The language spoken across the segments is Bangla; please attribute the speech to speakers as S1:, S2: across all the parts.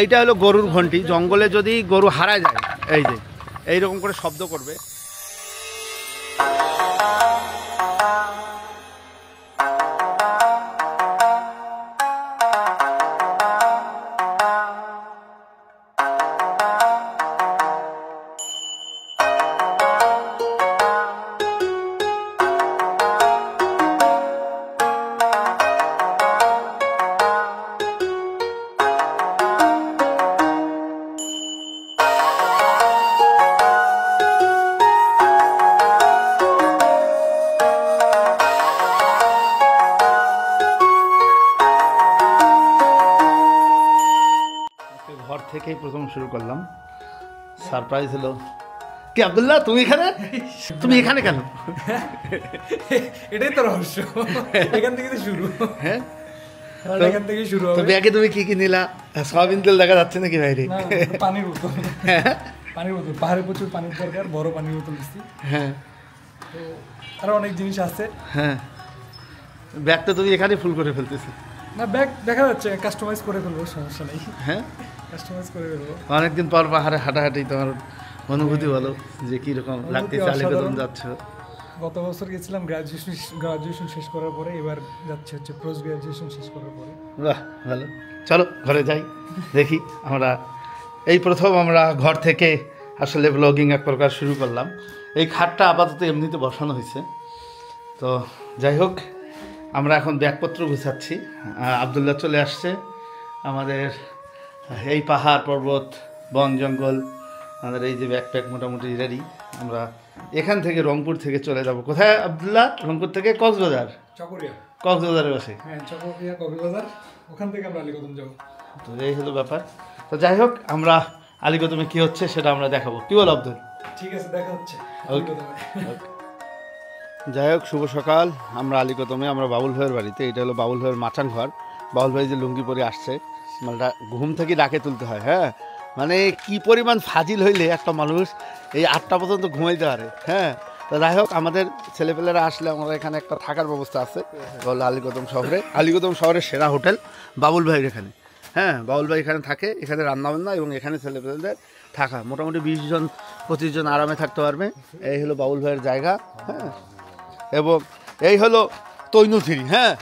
S1: এইটা হলো গরুর ঘন্টি। জঙ্গলে যদি গরু হারা যায় এই যে এইরকম করে শব্দ করবে। ঘর থেকেই প্রথম শুরু করলাম। সারপ্রাইজ হলো কি আব্দুল্লাহ, তুমি এখানে? তুমি এখানে কেন?
S2: এটাই তো রহস্য, এখান থেকে তো শুরু।
S1: হ্যাঁ,
S2: এখান থেকে শুরু হবে।
S1: তো ব্যাগে তুমি কি কি নিলা? সয়াবিন তেল দেখা যাচ্ছে নাকি বাইরে?
S2: পানির বোতল, পানির বোতল। পাহাড়ে প্রচুর পানির দরকার, বড় পানির বোতল দিচ্ছি।
S1: হ্যাঁ,
S2: তো আরো অনেক জিনিস আছে।
S1: হ্যাঁ, ব্যাগ তো তুমি এখানে ফুল করে ফেলতেছি।
S2: না, ব্যাগ দেখা যাচ্ছে, কাস্টমাইজ করে ফেলবো, সমস্যা নেই।
S1: হ্যাঁ,
S2: কাস্টমাইজ করে ফেলবো।
S1: অনেকদিন পর পাহাড়ে হাঁটাহাঁটি, তোমার অনুভূতি বলো যে কিরকম লাগতেছে? আলীকদম যাচ্ছ?
S2: গত বছর গেছিলাম গ্রাজুয়েশন শেষ করার পরে, এবার যাচ্ছে হচ্ছে পোস্ট গ্রাজুয়েশন শেষ করার পরে।
S1: বাহ, ভালো। চলো ঘরে যাই, দেখি। আমরা এই প্রথম আমরা ঘর থেকে আসলে ব্লগিং এক প্রকার শুরু করলাম। এই খাটটা আপাতত এমনিতে বসানো হয়েছে। তো যাই হোক, আমরা এখন ব্যাগপত্র গুছাচ্ছি। আব্দুল্লাহ চলে আসছে। আমাদের এই পাহাড় পর্বত বন জঙ্গল, আমাদের এই যে ব্যাকপ্যাক মোটামুটি রেডি। আমরা এখান থেকে রংপুর থেকে চলে যাব কোথায় আব্দুল্লাহ? রংপুর থেকে কক্সবাজার।
S2: চকরিয়া,
S1: কক্সবাজারে বসে।
S2: হ্যাঁ, চকরিয়া কক্সবাজার, ওখান থেকে আমরা আলীকদম যাব।
S1: তো এই হলো ব্যাপার। তো যাই হোক, আমরা আলীকদমে কী হচ্ছে সেটা আমরা দেখাবো। কী বল আব্দুল?
S2: ঠিক আছে, দেখা হচ্ছে।
S1: যাই হোক, শুভ সকাল। আমরা আলীকদমে, আমরা বাবুল ভাইয়ের বাড়িতে। এটা হলো বাবুল ভাইয়ের মাচান ঘর। বাবুল ভাই যে লুঙ্গি পরে আসছে, মানে ঘুম থেকে ডাকে তুলতে হয়। হ্যাঁ, মানে কি পরিমাণ ফাজিল হইলে একটা মানুষ এই 8টা পর্যন্ত ঘুমাইতে পারে। হ্যাঁ, তো যাই হোক, আমাদের ছেলেপেলেরা আসলে আমরা এখানে একটা থাকার ব্যবস্থা আছে, বললো আলীকদম শহরে। আলীকদম শহরের সেরা হোটেল বাবুল ভাইয়ের এখানে। হ্যাঁ, বাবুল ভাই এখানে থাকে, এখানে রান্নাবান্না এবং এখানে ছেলেপেলেদের থাকা। মোটামুটি 20-25 জন আরামে থাকতে পারবে। এই হলো বাবুল ভাইয়ের জায়গা। হ্যাঁ, এবং এই হলো তৈনুথিরি। হ্যাঁ,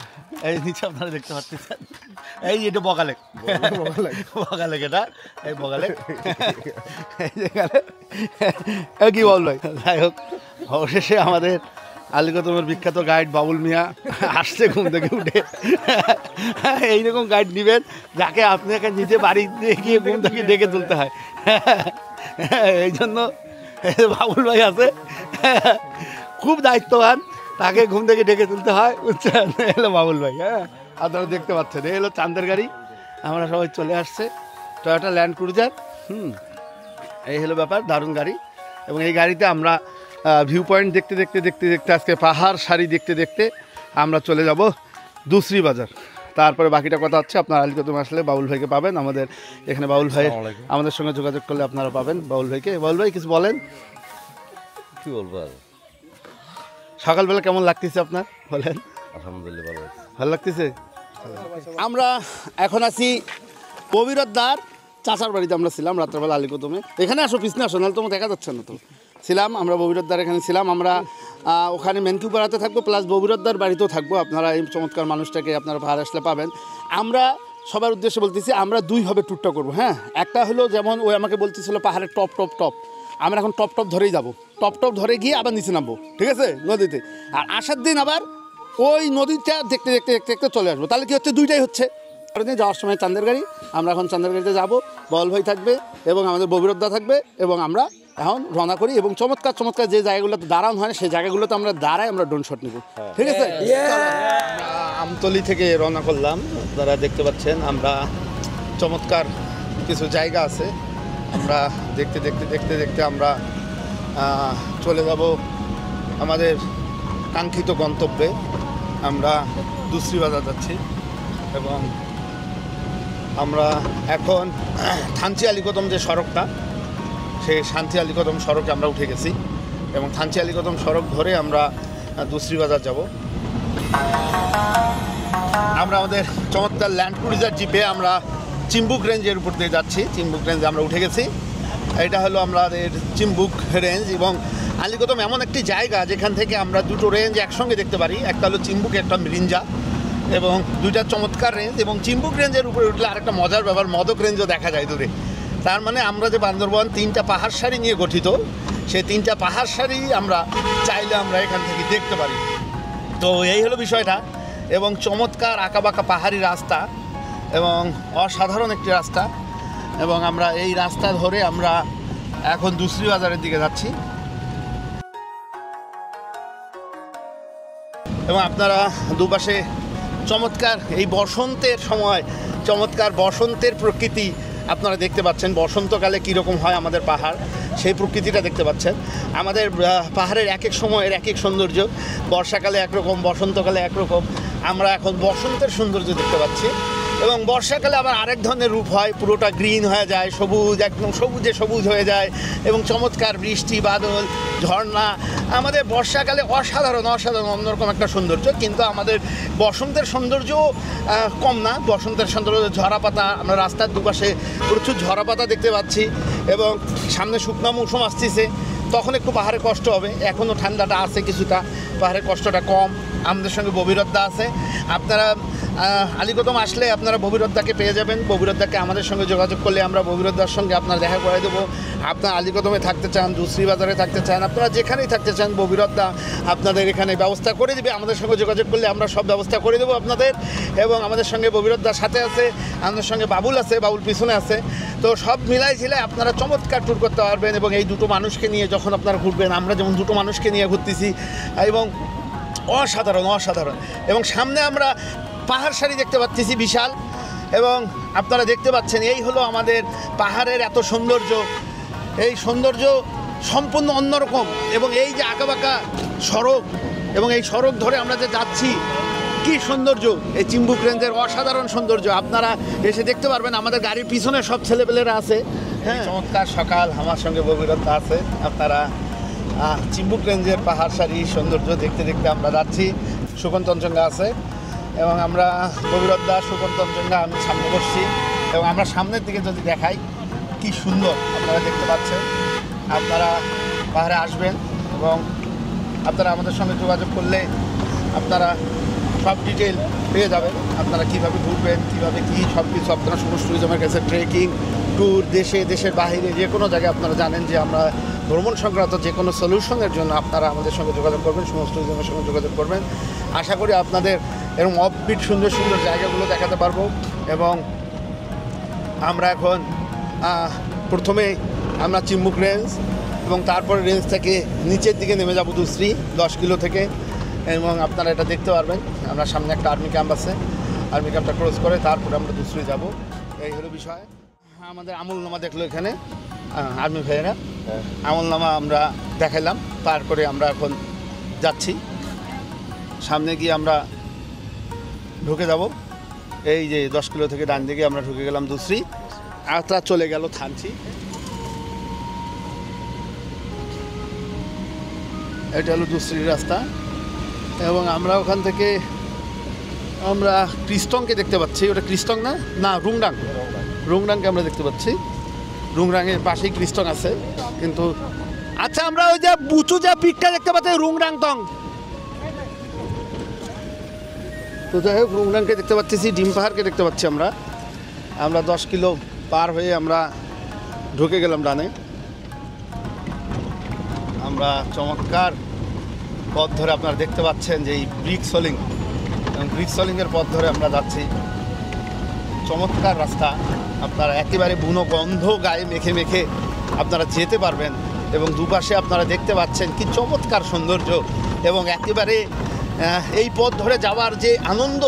S1: এই নিচে আপনারা দেখতে পাচ্ছেন, এই এটা বগালেক, বগালেক, এটা এই বগালেক, এই যেখানে কি বল ভাই। যাই হোক, অবশেষে আমাদের আলীকদমের বিখ্যাত গাইড বাবুল মিয়া আসছে ঘুম থেকে উঠে। এইরকম গাইড নেবেন যাকে আপনাকে নিজে বাড়ি দিয়ে গিয়ে ঘুম থেকে ডেকে তুলতে হয়। এই জন্য বাবুল ভাই আছে, খুব দায়িত্ববান, তাকে ঘুম থেকে ডেকে তুলতে হয়। বুঝছেন, এলো বাবুল ভাই। হ্যাঁ, আপনারা দেখতে পাচ্ছেন, এই হলো চাঁদের গাড়ি। আমরা সবাই চলে আসছে, টয়োটা ল্যান্ড ক্রুজার। এই হলো ব্যাপার, দারুণ গাড়ি। এবং এই গাড়িতে আমরা ভিউ পয়েন্ট দেখতে দেখতে দেখতে দেখতে আজকে পাহাড় সারি দেখতে দেখতে আমরা চলে যাব দুসরি বাজার। তারপরে বাকিটা কথা হচ্ছে, আপনার আলীকদম আসলে বাবুল ভাইকে পাবেন। আমাদের এখানে বাবুল ভাই, আমাদের সঙ্গে যোগাযোগ করলে আপনারা পাবেন বাবুল ভাইকে। বাবুল ভাই কিছু বলেন।
S3: কি বলবো আর,
S1: সকালবেলা কেমন লাগতেছে আপনার বলেন?
S3: আলহামদুলিল্লাহ
S1: ভালো লাগতেছে। আমরা এখন আছি কবিরদ্দার চাচার বাড়িতে। আমরা ছিলাম রাত্রেবেলা আলীকদমে। এখানে আসো, পিছনে আসো, নাহলে তোমার দেখা যাচ্ছে না। তো ছিলাম আমরা ববিরদ্দার এখানে ছিলাম। আমরা ওখানে মেনকিউ পাড়াতে থাকবো, প্লাস ববিরদ্দার বাড়িতেও থাকবো। আপনারা এই চমৎকার মানুষটাকে আপনারা পাহাড় আসলে পাবেন। আমরা সবার উদ্দেশ্যে বলতেছি, আমরা দুইভাবে ট্যুরটা করবো। হ্যাঁ, একটা হলো যেমন ওই আমাকে বলতেছিল পাহাড়ের টপ টপ টপ, আমরা এখন টপ টপ ধরেই যাবো। টপ টপ ধরে গিয়ে আবার নিচে নামবো, ঠিক আছে, নদীতে। আর আসার দিন আবার ওই নদীটা দেখতে দেখতে দেখতে দেখতে চলে আসবো। তাহলে কি হচ্ছে, দুইটাই হচ্ছে। যাওয়ার সময় চাঁদের গাড়ি, আমরা এখন চাঁদের গাড়িতে যাবো। বল ভাই থাকবে এবং আমাদের ববিরদ্দা থাকবে, এবং আমরা এখন রওনা করি। এবং চমৎকার চমৎকার যে জায়গাগুলোতে দাঁড়ানো হয় না, সেই জায়গাগুলোতে আমরা দাঁড়াই, আমরা ড্রোন শট নেব, ঠিক আছে। আমতলি থেকে রওনা করলাম, আপনারা দেখতে পাচ্ছেন। আমরা চমৎকার কিছু জায়গা আছে, আমরা দেখতে দেখতে দেখতে দেখতে আমরা চলে যাব আমাদের কাঙ্ক্ষিত গন্তব্যে। আমরা দুসরি বাজার যাচ্ছি এবং আমরা এখন থানচি আলীকদম যে সড়কটা, সেই শান্তি আলীকদম সড়কে আমরা উঠে গেছি এবং থানচি আলীকদম সড়ক ধরে আমরা দুসরি বাজার যাব। আমরা আমাদের চমৎকার ল্যান্ড ক্রুজার জিপে আমরা চিম্বুক রেঞ্জের উপর দিয়ে যাচ্ছি। চিম্বুক রেঞ্জে আমরা উঠে গেছি। এটা হলো আমাদের চিম্বুক রেঞ্জ এবং আলীকদম এমন একটি জায়গা যেখান থেকে আমরা দুটো রেঞ্জ একসঙ্গে দেখতে পারি। একটা হলো চিম্বুক, একটা মিরিঞ্জা, এবং দুইটা চমৎকার রেঞ্জ। এবং চিম্বুক রেঞ্জের উপরে উঠলে আরেকটা মজার ব্যাপার, মদক রেঞ্জও দেখা যায় দূরে। তার মানে আমরা যে বান্দরবান 3টা পাহাড় সারি নিয়ে গঠিত, সেই 3টা পাহাড় সারি আমরা চাইলে আমরা এখান থেকে দেখতে পারি। তো এই হলো বিষয়টা। এবং চমৎকার আঁকাবাঁকা পাহাড়ি রাস্তা এবং অসাধারণ একটি রাস্তা। এবং আমরা এই রাস্তা ধরে আমরা এখন দুসরি বাজারের দিকে যাচ্ছি। এবং আপনারা দুপাশে চমৎকার এই বসন্তের সময় চমৎকার বসন্তের প্রকৃতি আপনারা দেখতে পাচ্ছেন। বসন্তকালে কীরকম হয় আমাদের পাহাড়, সেই প্রকৃতিটা দেখতে পাচ্ছেন। আমাদের পাহাড়ের এক এক সময়ের এক এক সৌন্দর্য। বর্ষাকালে একরকম, বসন্তকালে একরকম। আমরা এখন বসন্তের সৌন্দর্য দেখতে পাচ্ছি। এবং বর্ষাকালে আবার আরেক ধরনের রূপ হয়, পুরোটা গ্রিন হয়ে যায়, সবুজ, একদম সবুজে সবুজ হয়ে যায় এবং চমৎকার বৃষ্টি, বাদল, ঝর্ণা। আমাদের বর্ষাকালে অসাধারণ অন্যরকম একটা সৌন্দর্য। কিন্তু আমাদের বসন্তের সৌন্দর্য কম না। বসন্তের সৌন্দর্য ঝরাপাতা, আমরা রাস্তার দুপাশে প্রচুর ঝরাপাতা দেখতে পাচ্ছি। এবং সামনে শুকনো মৌসুম আসতেছে, তখন একটু পাহাড়ে কষ্ট হবে। এখনও ঠান্ডাটা আছে কিছুটা, পাহাড়ের কষ্টটা কম। আমাদের সঙ্গে ববিরদ্দা আছে। আপনারা আলীকদম আসলে আপনারা ববিরদ্দাকে পেয়ে যাবেন। ববিরদ্দাকে আমাদের সঙ্গে যোগাযোগ করলে আমরা ববিরদ্দার সঙ্গে আপনার দেখা করে দেবো। আপনার আলীকদমে থাকতে চান, দুসরি বাজারে থাকতে চান, আপনারা যেখানেই থাকতে চান, ববিরদ্দা আপনাদের এখানে ব্যবস্থা করে দেবে। আমাদের সঙ্গে যোগাযোগ করলে আমরা সব ব্যবস্থা করে দেবো আপনাদের। এবং আমাদের সঙ্গে ববিরদ্দার সাথে আছে, আমাদের সঙ্গে বাবুল আছে, বাবুল পিছনে আছে। তো সব মিলাই ঝিলাই আপনারা চমৎকার ট্যুর করতে পারবেন। এবং এই দুটো মানুষকে নিয়ে যখন আপনারা ঘুরবেন, আমরা যেমন দুটো মানুষকে নিয়ে ঘুরতেছি, এবং অসাধারণ। এবং সামনে আমরা পাহাড় সারি দেখতে পাচ্ছি বিশাল। এবং আপনারা দেখতে পাচ্ছেন এই হলো আমাদের পাহাড়ের এত সৌন্দর্য। এই সৌন্দর্য সম্পূর্ণ অন্যরকম। এবং এই যে আঁকাবাঁকা সড়ক, এবং এই সড়ক ধরে আমরা যে যাচ্ছি, কি সৌন্দর্য! এই চিম্বুক রেঞ্জের অসাধারণ সৌন্দর্য আপনারা এসে দেখতে পারবেন। আমাদের গাড়ির পিছনে সব ছেলেপেলেরা আছে। হ্যাঁ, চমৎকার সকাল, আমার সঙ্গে ববিরতা আছে। আপনারা চিম্বুক রেঞ্জের পাহাড় সারি সৌন্দর্য দেখতে দেখতে আমরা যাচ্ছি। সুকনচনজঙ্ঘা আছে এবং আমরা ববিরদ্দা, সুকনচনজঙ্ঘা, আমি সামনে বসছি। এবং আমরা সামনের দিকে যদি দেখাই, কি সুন্দর আপনারা দেখতে পাচ্ছেন। আপনারা পাহাড়ে আসবেন এবং আপনারা আমাদের সঙ্গে যোগাযোগ করলে আপনারা সব ডিটেল পেয়ে যাবেন। আপনারা কীভাবে ঘুরবেন, কীভাবে কী সব কিছু আপনারা সমস্ত ট্যুরিজমের কাছে, ট্রেকিং, ট্যুর, দেশের বাইরে যে কোনো জায়গায় আপনারা জানেন যে আমরা ভ্রমণ সংক্রান্ত যে কোনো সলিউশনের জন্য আপনারা আমাদের সঙ্গে যোগাযোগ করবেন, সমস্ত ট্যুরিজমের সঙ্গে যোগাযোগ করবেন। আশা করি আপনাদের এরকম অফবিট সুন্দর সুন্দর জায়গাগুলো দেখাতে পারবো। এবং আমরা এখন প্রথমে আমরা চিম্বুক রেঞ্জ এবং তারপরে রেঞ্জ থেকে নিচের দিকে নেমে যাব দুসরি 10 কিলো থেকে। এবং আপনারা এটা দেখতে পারবেন, আমরা সামনে একটা আর্মি ক্যাম্প আছে, আর্মি ক্যাম্পটা ক্রস করে তারপরে আমরা দুসরি যাব। এই হলো বিষয়। আমাদের আমলনামা দেখলো এখানে আর্মি ভাইয়েরা, আমলনামা আমরা দেখাইলাম, পার করে আমরা এখন যাচ্ছি। সামনে গিয়ে আমরা ঢুকে যাব। এই যে 10 কিলো থেকে ডান দিকে আমরা ঢুকে গেলাম দুসরি, আত্রা চলে গেল থানচি। এটা হলো দুসরির রাস্তা। এবং আমরা ওখান থেকে আমরা ক্রিস্টংকে দেখতে পাচ্ছি। ওটা ক্রিস্টং না রুংডাংকে আমরা দেখতে পাচ্ছি। রুংরাংয়ের পাশেই ক্রিস্টং আছে। কিন্তু আচ্ছা, আমরা ওই যে বুচু যা পিকটা দেখতে পাচ্ছি রুংরাংটং, তো যাই হোক রুংরাংকে দেখতে পাচ্ছি, ডিম পাহাড়কে দেখতে পাচ্ছি। আমরা 10 কিলো পার হয়ে আমরা ঢুকে গেলাম ডানে। আমরা চমৎকার পথ ধরে আপনারা দেখতে পাচ্ছেন যে এই ব্রিক সলিংয়ের পথ ধরে আমরা যাচ্ছি। চমৎকার রাস্তা, আপনারা একেবারে বুনো গন্ধ গায়ে মেখে মেখে আপনারা যেতে পারবেন। এবং দুপাশে আপনারা দেখতে পাচ্ছেন কি চমৎকার সৌন্দর্য। এবং একেবারে এই পথ ধরে যাওয়ার যে আনন্দ,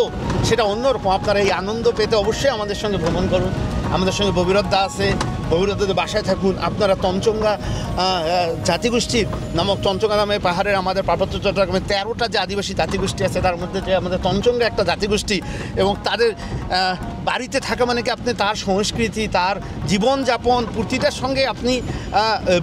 S1: সেটা অন্যরকম। আপনারা এই আনন্দ পেতে অবশ্যই আমাদের সঙ্গে ভ্রমণ করুন। আমাদের সঙ্গে ববিরদ্দা আছে, বগুড়াতে বাসায় থাকুন, আপনারা তঞ্চঙ্গা জাতিগোষ্ঠীর নামক তঞ্চঙ্গা নামে পাহাড়ের আমাদের পার্বত্য চট্টগ্রামে 13টা যে আদিবাসী জাতিগোষ্ঠী আছে তার মধ্যে যে আমাদের তঞ্চঙ্গা একটা জাতিগোষ্ঠী, এবং তাদের বাড়িতে থাকা মানে কি আপনি তার সংস্কৃতি, তার জীবনযাপন প্রতিটার সঙ্গে আপনি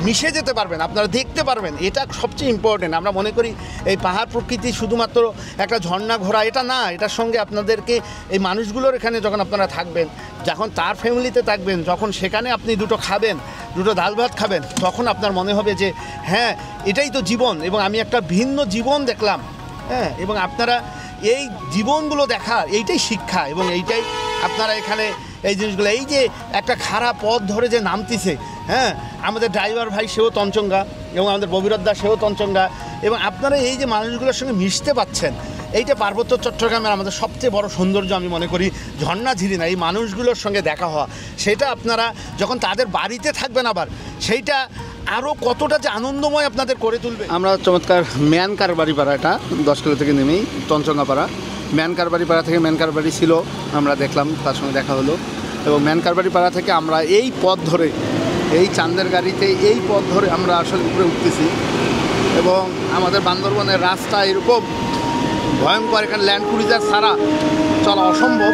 S1: মিশে যেতে পারবেন, আপনারা দেখতে পারবেন। এটা সবচেয়ে ইম্পর্টেন্ট। আমরা মনে করি এই পাহাড় প্রকৃতি শুধুমাত্র একটা ঝর্ণা ঘোরা, এটা না, এটার সঙ্গে আপনাদেরকে এই মানুষগুলোর এখানে যখন আপনারা থাকবেন, যখন তার ফ্যামিলিতে থাকবেন, যখন সেখানে আপনি দুটো খাবেন, দুটো ডাল ভাত খাবেন, তখন আপনার মনে হবে যে হ্যাঁ এটাই তো জীবন, এবং আমি একটা ভিন্ন জীবন দেখলাম। হ্যাঁ, এবং আপনারা এই জীবনগুলো দেখা, এইটাই শিক্ষা, এবং এইটাই আপনারা এখানে এই জিনিসগুলো, এই যে একটা খারাপ পথ ধরে যে নামতিছে, হ্যাঁ, আমাদের ড্রাইভার ভাই সেও তঞ্চঙ্গা, এবং আমাদের ববিরদ্দা সেও তঞ্চঙ্গা, এবং আপনারা এই যে মানুষগুলোর সঙ্গে মিশতে পাচ্ছেন, এইটা পার্বত্য চট্টগ্রামের আমাদের সবচেয়ে বড় সৌন্দর্য আমি মনে করি। ঝর্ণা ঝিরি না, এই মানুষগুলোর সঙ্গে দেখা হওয়া, সেটা আপনারা যখন তাদের বাড়িতে থাকবেন আবার সেইটা আরও কতটা যে আনন্দময় আপনাদের করে তুলবে। আমরা চমৎকার ম্যানকার বাড়ি পাড়া, এটা 10 কিলো থেকে নেমেই তঞ্চঙ্গা পাড়া, ম্যানকার বাড়ি পাড়া থেকে ম্যানকার বাড়ি ছিল, আমরা দেখলাম, তার সঙ্গে দেখা হলো, এবং ম্যানকার বাড়ি পাড়া থেকে আমরা এই পথ ধরে, এই চাঁদের গাড়িতে এই পথ ধরে আমরা আসলে উপরে উঠতেছি, এবং আমাদের বান্দরবনের রাস্তা এরকম ভয়ঙ্কর, এখানে ল্যান্ড ক্রুজার ছাড়া চলা অসম্ভব।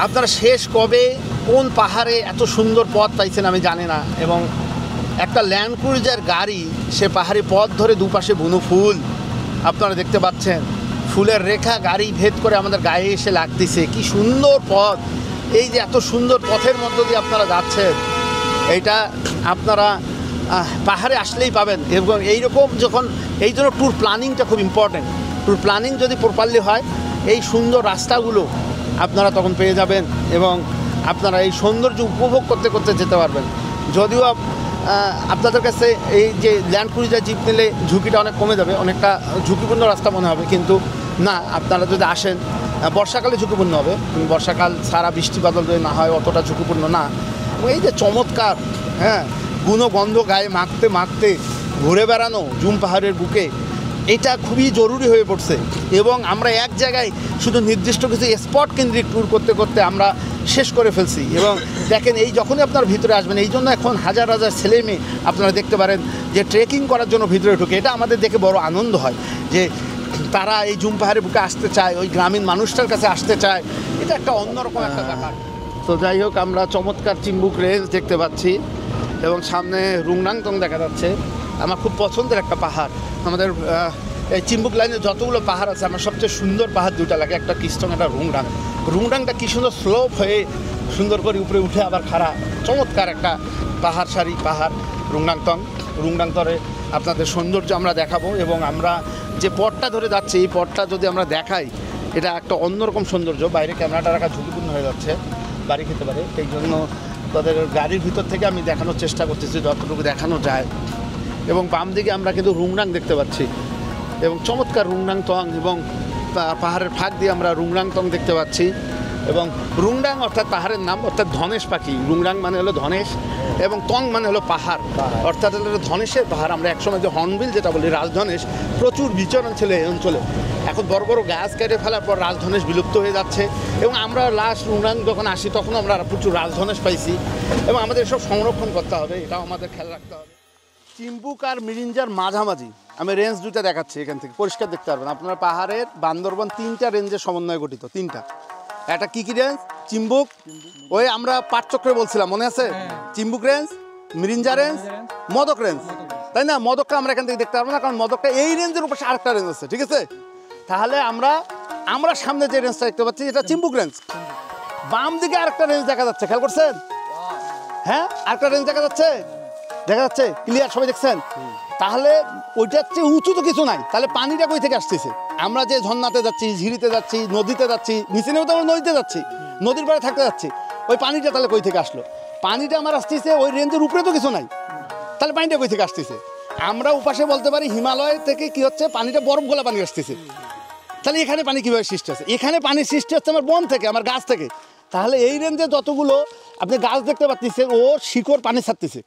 S1: আপনারা শেষ কবে কোন পাহাড়ে এত সুন্দর পথ পাইছেন আমি জানি না, এবং একটা ল্যান্ড ক্রুজার গাড়ি সে পাহাড়ি পথ ধরে দুপাশে বুনো ফুল আপনারা দেখতে পাচ্ছেন, ফুলের রেখা গাড়ি ভেদ করে আমাদের গায়ে এসে লাগতেছে, কি সুন্দর পথ। এই যে এত সুন্দর পথের মধ্য দিয়ে আপনারা যাচ্ছেন, এইটা আপনারা পাহাড়ে আসলেই পাবেন। এবং এইরকম যখন, এই জন্য ট্যুর প্ল্যানিংটা খুব ইম্পর্টেন্ট। ট্যুর প্ল্যানিং যদি প্রপারলি হয়, এই সুন্দর রাস্তাগুলো আপনারা তখন পেয়ে যাবেন, এবং আপনারা এই সৌন্দর্য উপভোগ করতে করতে যেতে পারবেন। যদিও আপনাদের কাছে এই যে ল্যান্ড ক্রুজার জিপ নিলে ঝুঁকিটা অনেক কমে যাবে, অনেকটা ঝুঁকিপূর্ণ রাস্তা মনে হবে, কিন্তু না, আপনারা যদি আসেন বর্ষাকালে ঝুঁকিপূর্ণ হবে, বর্ষাকাল সারা বৃষ্টি বাদল যদি না হয় অতটা ঝুঁকিপূর্ণ না। এবং এই যে চমৎকার, হ্যাঁ, গুণগন্ধ গায়ে মাখতে মাখতে ঘুরে বেড়ানো জুম পাহাড়ের বুকে, এটা খুবই জরুরি হয়ে পড়ছে। এবং আমরা এক জায়গায় শুধু নির্দিষ্ট কিছু স্পট কেন্দ্রিক ট্যুর করতে করতে আমরা শেষ করে ফেলছি। এবং দেখেন, এই যখনই আপনারা ভিতরে আসবেন, এই জন্য এখন হাজার হাজার ছেলে মেয়ে আপনারা দেখতে পারেন যে ট্রেকিং করার জন্য ভিতরে ঢুকে, এটা আমাদের দেখে বড় আনন্দ হয় যে তারা এই জুম পাহাড়ের বুকে আসতে চায়, ওই গ্রামীণ মানুষটার কাছে আসতে চায়, এটা একটা অন্যরকম একটা ব্যাপার। তো যাই হোক, আমরা চমৎকার চিম্বুক রেঞ্জ দেখতে পাচ্ছি, এবং সামনে রুংনাংতং দেখা যাচ্ছে। আমার খুব পছন্দের একটা পাহাড়। আমাদের এই চিম্বুক লাইনে যতগুলো পাহাড় আছে, আমার সবচেয়ে সুন্দর পাহাড় দুটা লাগে, একটা কিস্টং, একটা রুংডাং। রুংডাংটা কি সুন্দর স্লোপ হয়ে সুন্দর করে উপরে উঠে আবার খাড়া, চমৎকার একটা পাহাড় সারি পাহাড় রুংডাংতং। রুংডাংতরে আপনাদের সৌন্দর্য আমরা দেখাবো, এবং আমরা যে পথটা ধরে যাচ্ছি, এই পথটা যদি আমরা দেখাই, এটা একটা অন্যরকম সৌন্দর্য। বাইরে ক্যামেরাটা রাখা ঝুঁকিপূর্ণ হয়ে যাচ্ছে, বাড়ি খেতে পারে, এই জন্য তাদের গাড়ির ভিতর থেকে আমি দেখানোর চেষ্টা করতেছি যতটুকু দেখানো যায়। এবং বাম দিকে আমরা কিন্তু রুংডাং দেখতে পাচ্ছি, এবং চমৎকার রুংডাংতং, এবং পাহাড়ের ফাঁক দিয়ে আমরা রুংডাংতং দেখতে পাচ্ছি। এবং রুংডাং অর্থাৎ পাহাড়ের নাম, অর্থাৎ ধনেশ পাখি। রুংডাং মানে হলো ধনেশ, এবং তং মানে হলো পাহাড়, অর্থাৎ হলো ধনেশের পাহাড়। আমরা একসময় যে হর্নবিল যেটা বলি, রাজধনেশ, প্রচুর বিচরণ ছিল এই অঞ্চলে। এখন বড় বড় গাছ কেটে ফেলার পর রাজধনেশ বিলুপ্ত হয়ে যাচ্ছে, এবং আমরা লাস্ট রুংডাং যখন আসি তখন আমরা প্রচুর রাজধনেশ পাইছি, এবং আমাদের এসব সংরক্ষণ করতে হবে, এটাও আমাদের খেয়াল রাখতে হবে। চিম্বুক আর মিরিঞ্জার মাঝামাঝি আমি রেঞ্জ দুইটা দেখাচ্ছি, এখান থেকে পরিষ্কার দেখতে পারবেন আপনারা। পাহাড়ের বান্দরবন 3টা রেঞ্জের সমন্বয়ে গঠিত, 3টা। একটা কি রেঞ্জ, চিম্বুক, ওই আমরা পাটচক্রে বলছিলাম মনে আছে, Chimbuk range, Mirinja range, Modak range, তাই না? মদকটা আমরা এখান থেকে দেখতে পারবো না, কারণ মদকটা এই রেঞ্জের উপর আরেকটা রেঞ্জ আছে, ঠিক আছে? তাহলে আমরা সামনে যে রেঞ্জটা দেখতে পাচ্ছি এটা চিম্বুক রেঞ্জ। বাম দিকে আরেকটা রেঞ্জ দেখা যাচ্ছে, খেয়াল করছেন? হ্যাঁ, আরেকটা রেঞ্জ দেখা যাচ্ছে, ক্লিয়ার, সবাই দেখছেন? তাহলে ওইটার চেয়ে উঁচু তো কিছু নাই, তাহলে পানিটা কই থেকে আসতেছে? আমরা যে ঝর্ণাতে যাচ্ছি, ঝিরিতে যাচ্ছি, নদীতে যাচ্ছি, নিচে নেমে তো আমরা নদীতে যাচ্ছি, নদীর পাড়ে থাকতে যাচ্ছি, ওই পানিটা তাহলে কই থেকে আসলো? পানিটা আমার আসতেছে ওই রেঞ্জের উপরে তো কিছু নাই, তাহলে পানিটা কই থেকে আসতেছে? আমরা উপাসে বলতে পারি হিমালয় থেকে কি হচ্ছে, পানিটা বরফ গোলা পানি আসতেছে। তাহলে এখানে পানি কীভাবে সৃষ্টি হচ্ছে? এখানে পানির সৃষ্টি হচ্ছে আমার বন থেকে, আমার গাছ থেকে। তাহলে এই রেঞ্জে যতগুলো আপনি গাছ দেখতে পাচ্ছেন, ও শিকড় পানি ছাড়তেছে,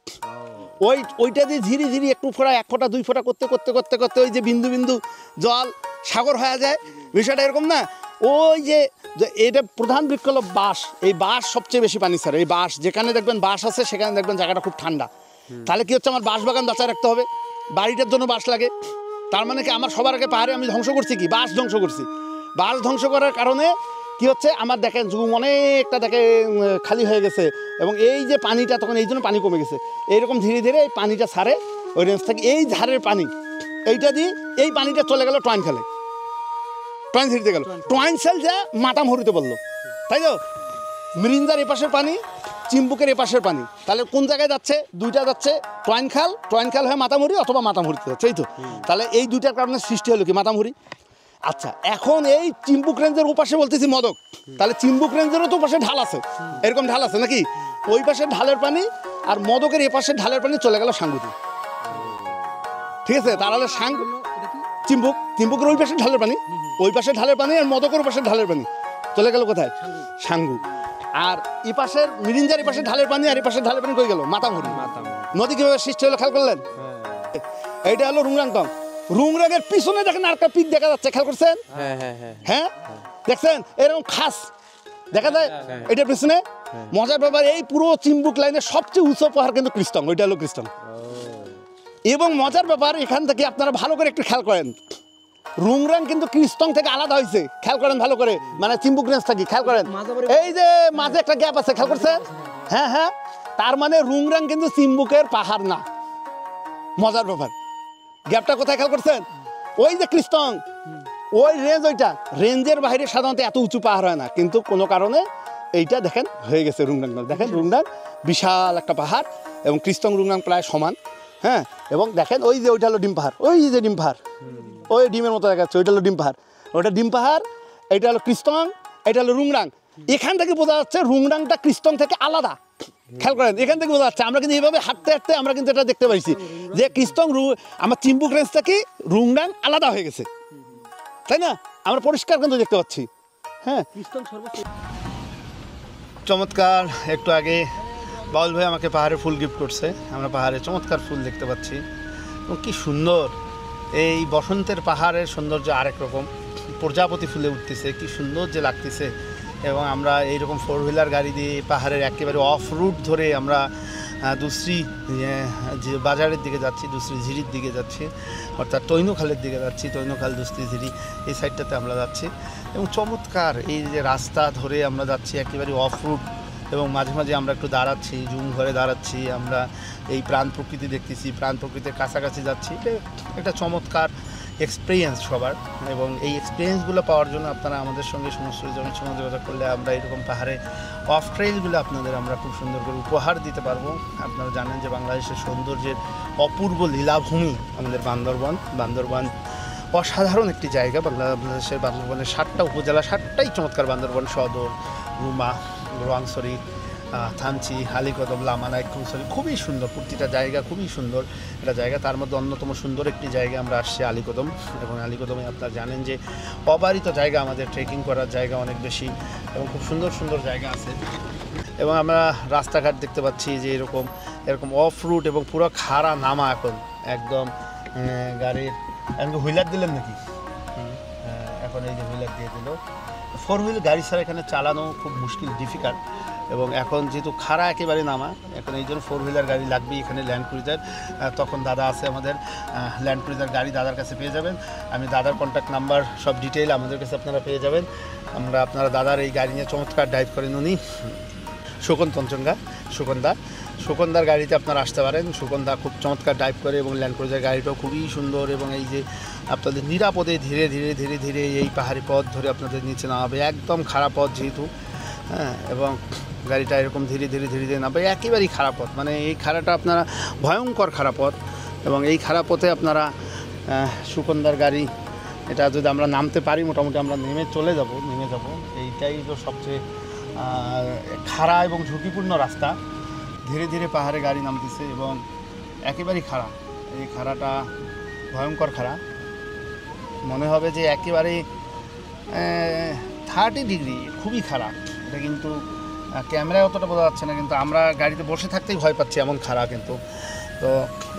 S1: ওইটা দিয়ে ধীরে ধীরে একটু ফোঁটা, 1 ফোঁটা 2 ফোঁটা করতে করতে করতে করতে ওই যে বিন্দু বিন্দু জল সাগর হয়ে যায়, বিষয়টা এরকম না? ওই যে এটা প্রধান বৃক্ষ হলো বাঁশ, এই বাঁশ সবচেয়ে বেশি পানি ছাড়ে। এই বাঁশ যেখানে দেখবেন বাঁশ আছে সেখানে দেখবেন জায়গাটা খুব ঠান্ডা। তাহলে কি হচ্ছে, আমার বাঁশ বাগান বাঁচায় রাখতে হবে, বাড়িটার জন্য বাঁশ লাগে। তার মানে কি, আমার সবার আগে পাহাড়ে আমি ধ্বংস করছি কি, বাঁশ ধ্বংস করছি। বাঁশ ধ্বংস করার কারণে কি হচ্ছে, আমার দেখেন জুম অনেকটা খালি হয়ে গেছে, এবং এই যে পানিটা তখন এই জন্য পানি কমে গেছে। এইরকম ধীরে ধীরে এই পানিটা ছাড়ে ওই রেঞ্জ থেকে, এই ধারের পানি এইটা দিয়ে এই পানিটা চলে গেল টয়েন খেলে, টয়েন ঝিরিতে গেল, টয়েন সেল যা মাতামহরিতে বললো, তাই তো? মিরিঞ্জার এপাশের পানি, চিম্বুকের এপাশের পানি, তাহলে কোন জায়গায় যাচ্ছে? দুইটা যাচ্ছে টয়েন খাল হয়ে মাতামহরি অথবা মাতামহরিতে যাচ্ছে, এই তো। তাহলে এই দুইটার কারণে সৃষ্টি হলো কি, মাতামহরি। আচ্ছা, এখন এই চিম্বুক রেঞ্জের ওপাশে বলতেছি মদক, তাহলে চিম্বুক রেঞ্জেরও তো পাশে ঢাল আছে, এরকম ঢাল আছে নাকি? ওই পাশের ঢালের পানি আর মদকের এপাশের ঢালের পানি চলে গেল সাঙ্গুতে, ঠিক আছে? তাহলে চিম্বুকের ওই পাশের ঢালের পানি, ওই পাশের ঢালের পানি আর মদকের পাশের ঢালের পানি চলে গেল কোথায়? সাঙ্গু। আর এই পাশের মিরিঞ্জার এই পাশের ঢালের পানি আর এই পাশের ঢালের পানি কই গেল? মাতামহরি। নদী কিভাবে সৃষ্টি হলো খেয়াল করলেন? এইটা হলো রুংরাংটং। রুংরাংয়ের পিছনে দেখেন আরেকটা পিক দেখা যাচ্ছে, খেয়াল করছেন? হ্যাঁ, দেখছেন? এরকম খাস দেখা যায় এটার পিছনে। মজার ব্যাপার, এই পুরো চিম্বুক লাইনের সবচেয়ে উঁচু পাহাড় কিন্তু ক্রিস্টং, ওইটা হলো ক্রিস্টং। এবং মজার ব্যাপার, এখান থেকে আপনারা ভালো করে একটু খেয়াল করেন, রুংরাং কিন্তু ক্রিস্টং থেকে আলাদা হয়েছে, খেয়াল করেন ভালো করে, মানে চিম্বুক রেঞ্জ থেকে খেয়াল করেন, এই যে মাঝে একটা গ্যাপ আছে, খেয়াল করছেন? হ্যাঁ, তার মানে রুংরাং কিন্তু চিম্বুকের পাহাড় না। মজার ব্যাপার, গ্যাপটা কোথায় খেয়াল করছেন? ওই যে ক্রিস্টং, ওই রেঞ্জ, ওইটা রেঞ্জের বাইরে সাধারণত এত উঁচু পাহাড় হয় না, কিন্তু কোনো কারণে এইটা দেখেন হয়ে গেছে রুংরাং। দেখেন রুংরাং বিশাল একটা পাহাড়, এবং ক্রিস্টং রুংরাং প্রায় সমান। হ্যাঁ, এবং দেখেন ওই যে ওইটা হলো ডিম পাহাড়, ওই যে ডিম পাহাড়, ওই ডিমের মতো দেখা যাচ্ছে, ওইটা হলো ডিম পাহাড়, ওইটা ডিম পাহাড়, এইটা হলো ক্রিস্টং, এটা হলো রুংরাং। এখান থেকে বোঝা যাচ্ছে রুংরাংটা ক্রিস্টং থেকে আলাদা, খেয়াল করেন, এখান থেকে বোঝা যাচ্ছে। আমরা কিন্তু এইভাবে হাঁটতে হাঁটতে আমরা কিন্তু এটা দেখতে পাইছি যে ক্রিস্টং আমার চিম্বুক রেঞ্জ থেকে রুংরাং আলাদা হয়ে গেছে, তাই না? আমরা পরিষ্কার কিন্তু দেখতে পাচ্ছি। হ্যাঁ, চমৎকার। একটু আগে বাউল ভাই আমাকে পাহাড়ে ফুল গিফট করছে, আমরা পাহাড়ে চমৎকার ফুল দেখতে পাচ্ছি, এবং কি সুন্দর এই বসন্তের পাহাড়ের সৌন্দর্য আরেক রকম। প্রজাপতি ফুলে উঠতেছে, কি সুন্দর যে লাগতেছে। এবং আমরা এইরকম 4 হুইলার গাড়ি দিয়ে পাহাড়ের একেবারে অফ রুট ধরে আমরা দুশ্রী যে বাজারের দিকে যাচ্ছি, দুশ্রী ঝিরির দিকে যাচ্ছি, অর্থাৎ তৈনখালের দিকে যাচ্ছি, তৈনখাল দুশ্রী ঝিরি এই সাইডটাতে আমরা যাচ্ছি। এবং চমৎকার এই যে রাস্তা ধরে আমরা যাচ্ছি একেবারে অফ রুট, এবং মাঝে মাঝে আমরা একটু দাঁড়াচ্ছি, জুম ঘরে দাঁড়াচ্ছি, আমরা এই প্রাণ প্রকৃতি দেখতেছি, প্রাণ প্রকৃতির কাছাকাছি যাচ্ছি। এটা একটা চমৎকার এক্সপিরিয়েন্স সবার, এবং এই এক্সপিরিয়েন্সগুলো পাওয়ার জন্য আপনারা আমাদের সঙ্গে সমস্ত জনের সঙ্গে যোগাযোগ করলে আমরা এরকম পাহাড়ে অফ ট্রেইলগুলো আপনাদের আমরা খুব সুন্দর করে উপহার দিতে পারবো। আপনারা জানেন যে বাংলাদেশের সৌন্দর্যের অপূর্ব লীলাভূমি আমাদের বান্দরবান অসাধারণ একটি জায়গা। বাংলাদেশের বান্দরবানের 7টা উপজেলা, 7টাই চমৎকার। বান্দরবান সদর, রুমা, রোয়াংছড়ি, থানচি, হালিকদম, লামানাই, খুমছড়ি, খুবই সুন্দর প্রতিটা জায়গা, খুবই সুন্দর একটা জায়গা। তার মধ্যে অন্যতম সুন্দর একটি জায়গা আমরা আসছি আলীকদম, এবং আলীকদমে আপনারা জানেন যে অবারিত জায়গা, আমাদের ট্রেকিং করার জায়গা অনেক বেশি, এবং খুব সুন্দর সুন্দর জায়গা আছে। এবং আমরা রাস্তাঘাট দেখতে পাচ্ছি যে এরকম অফ রুট, এবং পুরো খাড়া নামা, এখন একদম গাড়ির এখন হুইলার দিলেন নাকি? এখন এই যে হুইলার দিয়ে দিল। 4 হুইল গাড়ি ছাড়া এখানে চালানো খুব মুশকিল, ডিফিকাল্ট। এবং এখন যেহেতু খাড়া একেবারে নামা, এখন এই জন্য 4 হুইলার গাড়ি লাগবেই। এখানে ল্যান্ড ক্রুজার, তখন দাদা আছে আমাদের, ল্যান্ড ক্রুজার গাড়ি দাদার কাছে পেয়ে যাবেন। আমি দাদার কন্ট্যাক্ট নাম্বার সব ডিটেইল আমাদের কাছে আপনারা পেয়ে যাবেন। আমরা আপনারা দাদার এই গাড়ি নিয়ে চমৎকার ড্রাইভ করেন উনি সুকন্দার গাড়িতে আপনারা আসতে পারেন। সুকন্দা খুব চমৎকার ড্রাইভ করে এবং ল্যান্ড ক্রুজার গাড়িটাও খুবই সুন্দর এবং এই যে আপনাদের নিরাপদে ধীরে ধীরে ধীরে ধীরে এই পাহাড়ি পথ ধরে আপনাদের নিচে নামাবে, একদম খারাপ পথ যেহেতু, হ্যাঁ, এবং গাড়িটা এরকম ধীরে ধীরে ধীরে ধীরে নামবে, একেবারেই খারাপ পথ, মানে এই খাড়াটা আপনারা ভয়ঙ্কর খারাপ পথ এবং এই খারাপ পথে আপনারা সুকন্দার গাড়ি এটা যদি আমরা নামতে পারি মোটামুটি আমরা নেমে যাব, এইটাই তো সবচেয়ে খাড়া এবং ঝুঁকিপূর্ণ রাস্তা। ধীরে ধীরে পাহাড়ে গাড়ি নামতেছে এবং একেবারেই খাড়া, এই খাড়াটা ভয়ঙ্কর খাড়া, মনে হবে যে একেবারে 30 ডিগ্রি, খুবই খাড়া। এটা কিন্তু ক্যামেরায় অতটা বোঝা যাচ্ছে না, কিন্তু আমরা গাড়িতে বসে থাকতেই ভয় পাচ্ছি, এমন খাড়া কিন্তু। তো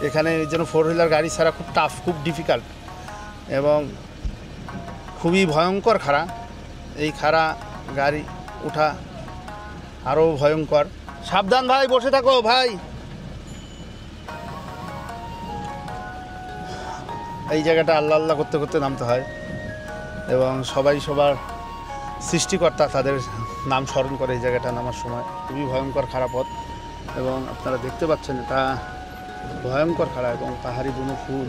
S1: এখানে যেন 4 হুইলার গাড়ি ছাড়া খুব টাফ, খুব ডিফিকাল্ট এবং খুবই ভয়ঙ্কর খাড়া। এই খাড়া গাড়ি ওঠা আরও ভয়ঙ্কর। সাবধান ভাই, বসে থাকো ভাই। এই জায়গাটা আল্লাহ আল্লাহ করতে করতে নামতে হয় এবং সবাই সবার সৃষ্টিকর্তা তাদের নাম স্মরণ করে এই জায়গাটা নামার সময়। খুবই ভয়ঙ্কর খারাপ পথ এবং আপনারা দেখতে পাচ্ছেন এটা ভয়ঙ্কর খাড়া এবং পাহাড়ি বুনো ফুল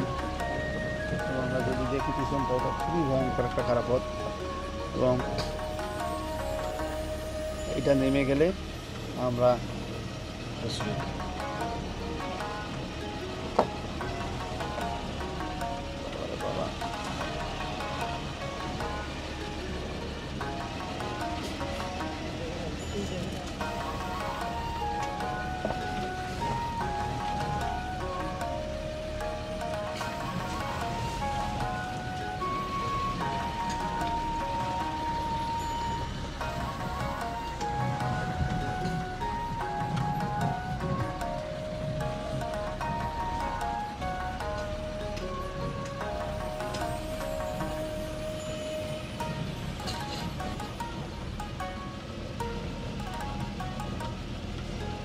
S1: এবং আমরা যদি দেখি পিছনটা, এটা খুবই ভয়ঙ্কর একটা খারাপ পথ এবং এটা নেমে গেলে আমরা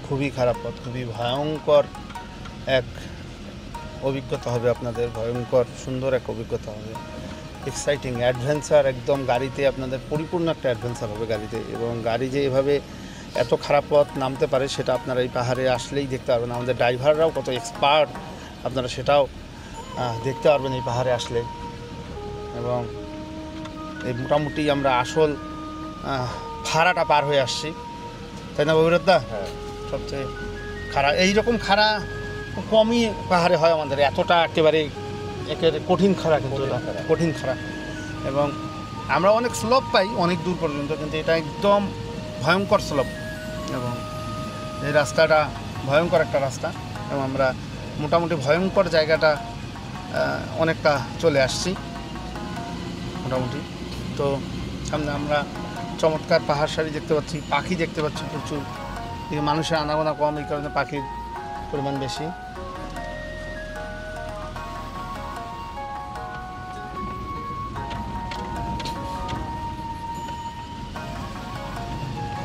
S1: খুবই খারাপ পথ, খুবই ভয়ঙ্কর এক অভিজ্ঞতা হবে আপনাদের, ভয়ঙ্কর সুন্দর এক অভিজ্ঞতা হবে, এক্সাইটিং অ্যাডভেঞ্চার, একদম গাড়িতে আপনাদের পরিপূর্ণ একটা অ্যাডভেঞ্চার হবে গাড়িতে। এবং গাড়ি যে এভাবে এত খারাপ পথ নামতে পারে সেটা আপনারা এই পাহাড়ে আসলেই দেখতে পারবেন। আমাদের ড্রাইভাররাও কত এক্সপার্ট আপনারা সেটাও দেখতে পারবেন এই পাহাড়ে আসলে। এবং এই মোটামুটি আমরা আসল খাড়াটা পার হয়ে আসছি, তাই না ভগীরথদা?
S3: হ্যাঁ,
S1: সবচেয়ে খাড়া, এইরকম খাড়া খুব কমই পাহাড়ে হয় আমাদের, এতটা একেবারে কঠিন খাড়া, কিন্তু এটা কঠিন খাড়া এবং আমরা অনেক স্লোপ পাই অনেক দূর পর্যন্ত, কিন্তু এটা একদম ভয়ঙ্কর স্লোপ এবং এই রাস্তাটা ভয়ঙ্কর একটা রাস্তা এবং আমরা মোটামুটি ভয়ঙ্কর জায়গাটা অনেকটা চলে আসছি মোটামুটি। তো সামনে আমরা চমৎকার পাহাড় সারি দেখতে পাচ্ছি, পাখি দেখতে পাচ্ছি প্রচুর, মানুষের আনাগোনা কম, এই কারণে পাখির পরিমাণ বেশি।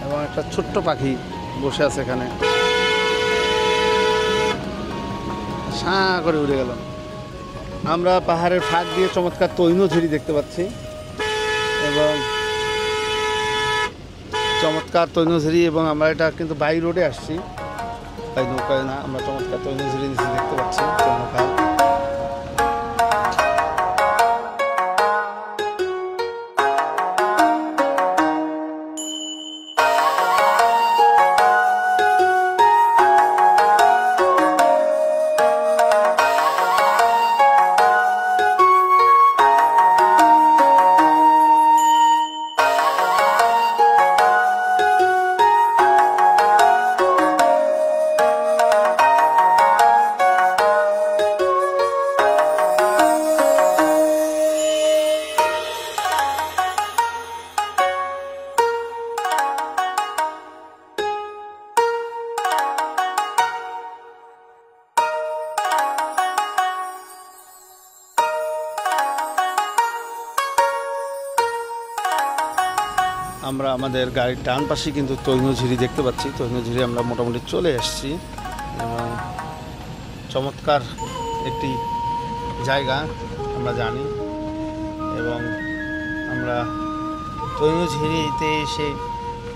S1: এবং একটা ছোট্ট পাখি বসে আছে এখানে, সাঁ করে উড়ে গেল। আমরা পাহাড়ের ফাঁক দিয়ে চমৎকার তৈনঝুরি দেখতে পাচ্ছি এবং চমৎকার তৈনঝুরি, এবং আমরা এটা কিন্তু বাই রোডে আসছি, তাই নৌকায় না, আমরা চমৎকার তৈনঝুরি নিচে দেখতে পাচ্ছি নৌকায়। আমরা আমাদের গাড়ির ডান পাশে কিন্তু তৈনঝুরি দেখতে পাচ্ছি, তৈনঝুরি আমরা মোটামুটি চলে এসেছি এবং চমৎকার একটি জায়গা আমরা জানি এবং আমরা তৈনঝিরিতে এসে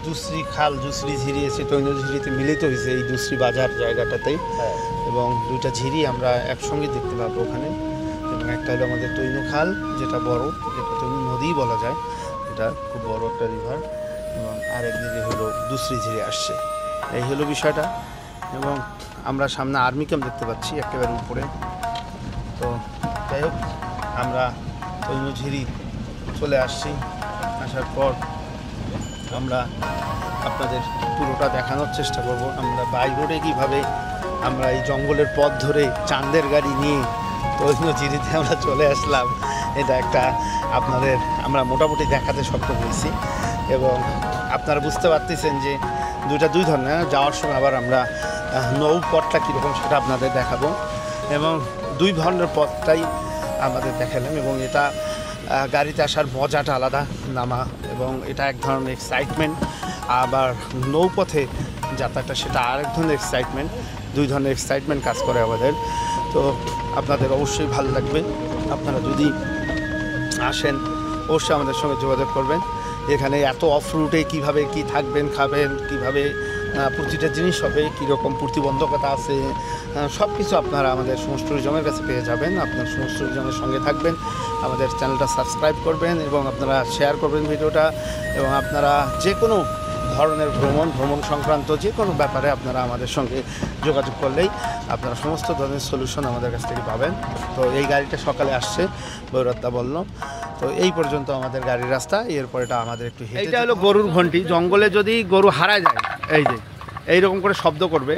S1: দুসরি খাল দুসরি ঝিরি এসে তৈনঝিরিতে মিলিত হয়েছে এই দুসরি বাজার জায়গাটাতেই। এবং দুইটা ঝিরি আমরা একসঙ্গে দেখতে পাবো ওখানে। এবং একটা হলো আমাদের তৈনু খাল, যেটা বড়, যেটা তৈনু নদী বলা যায়, এটা খুব বড় একটা রিভার। এবং আরেকদিকে হলো দুসরি ঝিরি আসছে, এই হলো বিষয়টা। এবং আমরা সামনে আর্মি ক্যাম্প দেখতে পাচ্ছি একেবারে উপরে। তো যাই হোক, আমরা তৈনঝিরি চলে আসছি। আসার পর আমরা আপনাদের পুরোটা দেখানোর চেষ্টা করব। আমরা বাই রোডে কীভাবে আমরা এই জঙ্গলের পথ ধরে চাঁদের গাড়ি নিয়ে তৈনঝিরিতে আমরা চলে আসলাম, এটা একটা আপনাদের আমরা মোটামুটি দেখাতে সক্ষম হয়েছি। এবং আপনারা বুঝতে পারতেছেন যে দুই ধরনের, যাওয়ার সময় আবার আমরা নৌপথটা কীরকম সেটা আপনাদের দেখাবো। এবং দুই ধরনের পথটাই আমাদের দেখালাম। এবং এটা গাড়িতে আসার মজাটা আলাদা, নামা, এবং এটা এক ধরনের এক্সাইটমেন্ট। আবার নৌপথে যাত্রাটা সেটা আরেক ধরনের এক্সাইটমেন্ট। দুই ধরনের এক্সাইটমেন্ট কাজ করে আমাদের। তো আপনাদের অবশ্যই ভালো লাগবে। আপনারা যদি আসেন অবশ্যই আমাদের সঙ্গে যোগাযোগ করবেন। এখানে এত অফ রুটে কীভাবে কী থাকবেন, খাবেন, কীভাবে প্রতিটা জিনিস হবে, কীরকম প্রতিবন্ধকতা আছে, সব কিছু আপনারা আমাদের সমস্ত ট্যুরিজমের কাছে পেয়ে যাবেন। আপনার সমস্ত ট্যুরিজমের সঙ্গে থাকবেন, আমাদের চ্যানেলটা সাবস্ক্রাইব করবেন এবং আপনারা শেয়ার করবেন ভিডিওটা। এবং আপনারা যে কোনো ধরনের ভ্রমণ সংক্রান্ত যে কোনো ব্যাপারে আপনারা আমাদের সঙ্গে যোগাযোগ করলেই আপনারা সমস্ত ধরনের সলিউশন আমাদের কাছ থেকে পাবেন। তো এই গাড়িটা সকালে আসছে, বৈরত্তা বলল। তো এই পর্যন্ত আমাদের গাড়ির রাস্তা। এরপর এটা আমাদের একটু এইটা হলো গরুর ঘন্টি। জঙ্গলে যদি গরু হারায় যায়, এই যে এইরকম করে শব্দ করবে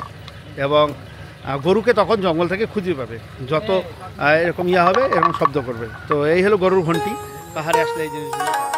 S1: এবং গরুকে তখন জঙ্গল থেকে খুঁজে পাবে। যত এরকম হবে এরকম শব্দ করবে। তো এই হলো গরুর ঘন্টি। পাহাড়ে আসলে এই জিনিসগুলো